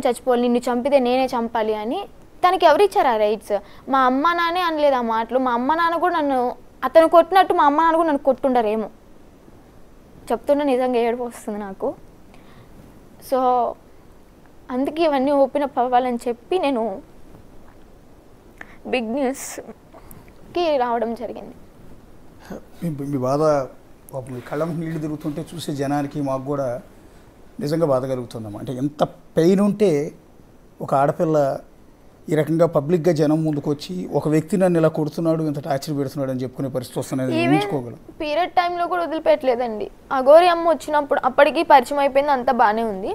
చచ్చిపోవాలి, నిన్ను చంపితే నేనే చంపాలి అని. తనకి ఎవరు ఇచ్చారు ఆ రైట్స్? మా అమ్మ నాన్నే అనలేదు ఆ మాటలు. మా అమ్మ నాన్న కూడా నన్ను, అతను కొట్టినట్టు మా అమ్మ నాన్న కూడా నన్ను కొట్టుండరేమో. చెప్తున్నా నిజంగా ఏడుపు వస్తుంది నాకు. సో అందుకే ఇవన్నీ ఓపెన్ అప్ అవ్వాలని చెప్పి నేను బిగ్ న్యూస్కి రావడం జరిగింది. మీ బాధ మీ కళ్ళం నీళ్ళు తిరుగుతుంటే చూసే జనానికి మాకు కూడా నిజంగా బాధ కలుగుతుందమ్మా. అంటే ఎంత పెయిన్ ఉంటే ఒక ఆడపిల్ల ఈ రకంగా పబ్లిక్గా జనం ముందుకు వచ్చి ఒక వ్యక్తి నన్ను ఇలా కొడుతున్నాడు, ఇంత టార్చర్ పెడుతున్నాడు అని చెప్పుకునే పరిస్థితి వస్తున్నది ఊహించుకోగలం. పీరియడ్ టైంలో కూడా వదిలిపెట్టలేదండి. అఘోరి అమ్మ వచ్చినప్పుడు అప్పటికి పరిచయం అయిపోయింది, అంతా బాగానే ఉంది.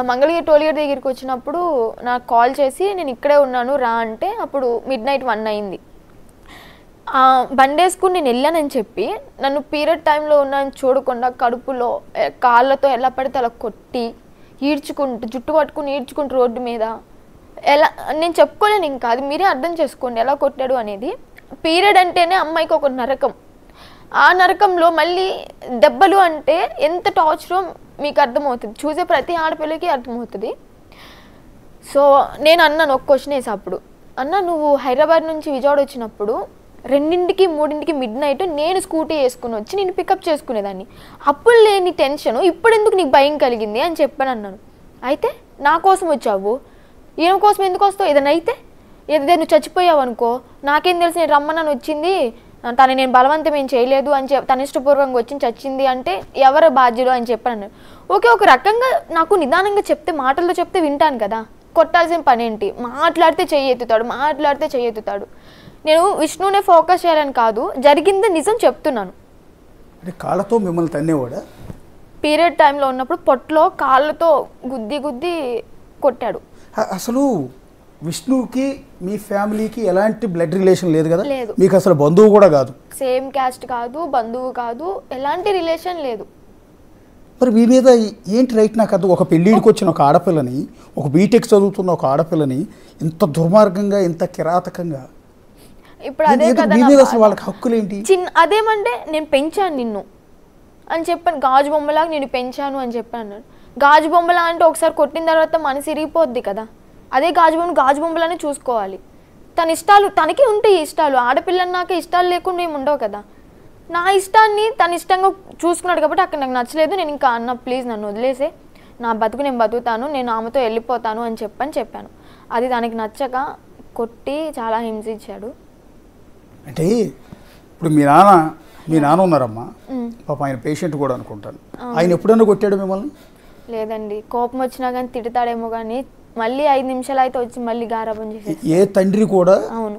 మంగళగిరి టోల్గేట్ దగ్గరికి వచ్చినప్పుడు నాకు కాల్ చేసి నేను ఇక్కడే ఉన్నాను రా అంటే, అప్పుడు మిడ్నైట్ 1 అయింది. బండేసుకుని నేను వెళ్ళానని చెప్పి నన్ను పీరియడ్ టైంలో ఉన్నాను చూడకుండా కడుపులో కాళ్ళతో ఎలా పడితే అలా కొట్టి ఈడ్చుకుంటూ, జుట్టు పట్టుకుని ఈడ్చుకుంటూ రోడ్డు మీద ఎలా, నేను చెప్పుకోలేను ఇంకా, అది మీరే అర్థం చేసుకోండి ఎలా కొట్టాడు అనేది. పీరియడ్ అంటేనే అమ్మాయికి ఒక నరకం. ఆ నరకంలో మళ్ళీ దెబ్బలు అంటే ఎంత టార్చరో మీకు అర్థమవుతుంది, చూసే ప్రతి ఆడపిల్లకి అర్థమవుతుంది. సో నేను అన్నాను ఒక క్వశ్చన్ వేసి అప్పుడు, అన్న నువ్వు హైదరాబాద్ నుంచి విజయవాడ వచ్చినప్పుడు 2కి 3కి మిడ్నైట్ నేను స్కూటీ వేసుకుని వచ్చి నేను పికప్ చేసుకునేదాన్ని, అప్పుడు లేని టెన్షన్ ఇప్పుడు ఎందుకు నీకు భయం కలిగింది అని చెప్పాను అన్నాను. అయితే నా కోసం వచ్చావు, ఈయన కోసం ఎందుకు వస్తావు? ఏదైనా అయితే ఏదైనా నువ్వు చచ్చిపోయావు అనుకో, నాకేం తెలుసు, నేను రమ్మన్నాను వచ్చింది, తను నేను బలవంతం ఏం చేయలేదు అని తన ఇష్టపూర్వకంగా వచ్చి చచ్చింది అంటే ఎవరు బాధ్యుడు అని చెప్పాను అన్నాను. ఓకే, ఒక రకంగా నాకు నిదానంగా చెప్తే, మాటల్లో చెప్తే వింటాను కదా, కొట్టాల్సిన పని ఏంటి? మాట్లాడితే చెయ్యెత్తుతాడు. నేను విష్ణునే ఫోకస్ చేయాలని కాదు, జరిగింది నిజం చెప్తున్నాను. కాళ్ళతో మిమ్మల్ని తన్నేవాడా? పీరియడ్ టైంలో ఉన్నప్పుడు పొట్టలో కాళ్ళతో గుద్ది కొట్టాడు. అసలు విష్ణుకి మీ ఫ్యామిలీకి ఎలాంటి బ్లడ్ రిలేషన్ లేదు కదా? లేదు. మీకు అసలు బంధువు కూడా కాదు? సేమ్ క్యాస్ట్ కాదు, బంధువు కాదు, ఎలాంటి రిలేషన్ లేదు. మరి మీ మీద ఏంటి రైట్? నాకు అది ఒక పెళ్ళిడికి వచ్చిన ఒక ఆడపిల్లని, ఒక బీటెక్ చదువుతున్న ఒక ఆడపిల్లని ఇంత దుర్మార్గంగా, ఇంత కిరాతకంగా, ఇప్పుడు అదే కదా అసలు వాళ్ళకి హక్కులు ఏంటి? అదేమంటే నేను పెంచాను నిన్ను అని చెప్పాను, గాజు బొమ్మలాగా నేను పెంచాను అని చెప్పాను. గాజు బొమ్మలా అంటే ఒకసారి కొట్టిన తర్వాత మనసు ఇరిగిపోద్ది కదా, అదే గాజు బొమ్మలానే చూసుకోవాలి. తన ఇష్టాలు తనకి ఉంటాయి, ఇష్టాలు. ఆడపిల్లన్నాక ఇష్టాలు లేకుండా ఏమి ఉండవు కదా. నా ఇష్టాన్ని తన ఇష్టంగా చూసుకున్నాడు కాబట్టి అక్కడ నాకు నచ్చలేదు. నేను ఇంకా అన్న ప్లీజ్ నన్ను వదిలేసే, నా బతుకు నేను బతుకుతాను, నేను ఆమెతో వెళ్ళిపోతాను అని చెప్పాను. అది దానికి నచ్చక కొట్టి చాలా హింసించాడు. అంటే ఇప్పుడు మీ నాన్న ఉన్నారమ్మా, పాప ఆయన పేషెంట్ కూడా అనుకుంటాను, ఆయన ఎప్పుడన్నా కొట్టాడు మిమ్మల్ని? లేదండి, కోపం వచ్చినా కానీ తిడతాడేమో కానీ మళ్ళీ 5 నిమిషాలు అయితే వచ్చి మళ్ళీ గారాబం చేసేది. ఏ తండ్రి కూడా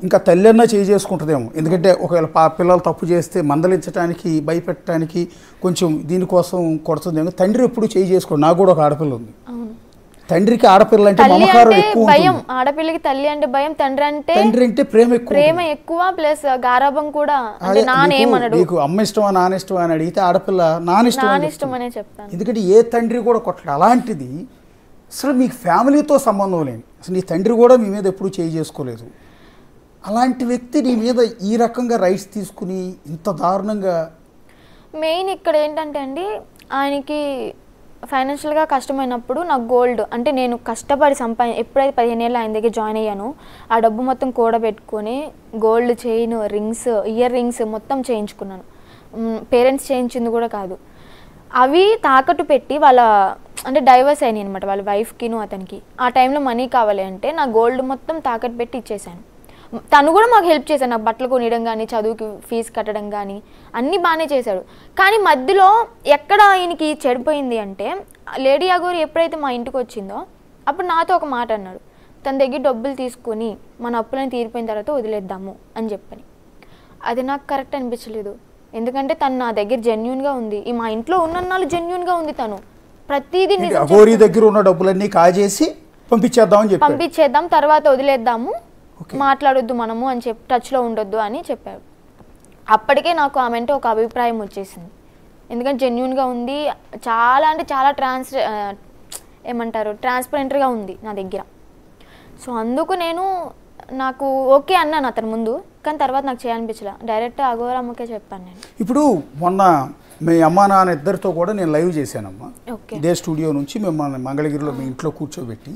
ఇంకా తల్లి అన్నా చేసుకుంటుందేమో, ఎందుకంటే ఒకవేళ పిల్లలు తప్పు చేస్తే మందలించడానికి, భయపెట్టడానికి కొంచెం దీనికోసం కొడుతుందేమో. తండ్రి ఎప్పుడు చేసుకోండి. నాకు కూడా ఒక ఆడపిల్ల ఉంది. తండ్రికి ఆడపిల్ల అంటే మమకారం ఎక్కువ, భయం. ఆడపిల్లకి తల్లి అంటే భయం, తండ్రి అంటే ప్రేమ ఎక్కువ, ప్లస్ గారాబం కూడా. నీకు అమ్మ ఇష్టమా నాన్న ఇష్టమా అని అడిగితే ఆడపిల్ల నాన్న ఇష్టం అనే చెప్తాను. ఎందుకంటే ఏ తండ్రి కూడా కొట్టడు. అలాంటిది అసలు మీకు ఫ్యామిలీతో సంబంధం లేని, అసలు నీ తండ్రి కూడా మీ మీద ఎప్పుడు చేసుకోలేదు. అలాంటి వ్యక్తి నీ మీద ఈ రకంగా రైట్స్ తీసుకుని ఇంత దారుణంగా. మెయిన్ ఇక్కడ ఏంటంటే అండి, ఆయనకి ఫైనాన్షియల్గా కష్టమైనప్పుడు నాకు గోల్డ్ అంటే నేను కష్టపడి ఎప్పుడైతే 15 ఏళ్ళు ఆయన దగ్గర జాయిన్ అయ్యానో ఆ డబ్బు మొత్తం కూడబెట్టుకొని gold chain, rings, ear rings మొత్తం చేయించుకున్నాను. పేరెంట్స్ చేయించింది కూడా కాదు. అవి తాకట్టు పెట్టి వాళ్ళ అంటే డైవర్స్ అయినాయి అనమాట, వాళ్ళ వైఫ్కిను అతనికి. ఆ టైంలో మనీ కావాలి అంటే నా గోల్డ్ మొత్తం తాకట్టు పెట్టి ఇచ్చేసాను. తను కూడా మాకు హెల్ప్ చేశాడు, నాకు బట్టలు కొనియడం కానీ, చదువుకి ఫీజు కట్టడం కానీ అన్నీ బాగానే చేశాడు. కానీ మధ్యలో ఎక్కడ ఆయనకి చెడిపోయింది అంటే, లేడీ అఘోరి ఎప్పుడైతే మా ఇంటికి వచ్చిందో అప్పుడు నాతో ఒక మాట అన్నాడు, తన దగ్గర డబ్బులు తీసుకొని మన అప్పులను తీరిపోయిన తర్వాత వదిలేద్దాము అని చెప్పని. అది నాకు కరెక్ట్ అనిపించలేదు. ఎందుకంటే తను నా దగ్గర జెన్యూన్గా ఉంది, ఈ మా ఇంట్లో ఉన్నన్నాళ్ళు జెన్యూన్గా ఉంది. తను ప్రతిదీ అఘోరి దగ్గర ఉన్న డబ్బులన్నీ కాజేసి పంపించేద్దాం, తర్వాత వదిలేద్దాము, మాట్లాడొద్దు మనము అని చెప్పి, టచ్లో ఉండొద్దు అని చెప్పాడు. అప్పటికే నాకు ఆమె అంటే ఒక అభిప్రాయం వచ్చేసింది. ఎందుకంటే జెన్యూన్గా ఉంది, చాలా అంటే చాలా ట్రాన్స్పరెంట్గా ఉంది నా దగ్గర. సో అందుకు నాకు ఓకే అన్నాను అతని ముందు, కానీ తర్వాత నాకు చేయాలనిపించలే. డైరెక్ట్ అఘోరమ్మకే చెప్పాను నేను. ఇప్పుడు మొన్న మీ అమ్మ నాన్న ఇద్దరితో కూడా నేను లైవ్ చేశానమ్మా, ఇదే స్టూడియో నుంచి మిమ్మల్ని మంగళగిరిలో మీ ఇంట్లో కూర్చోబెట్టి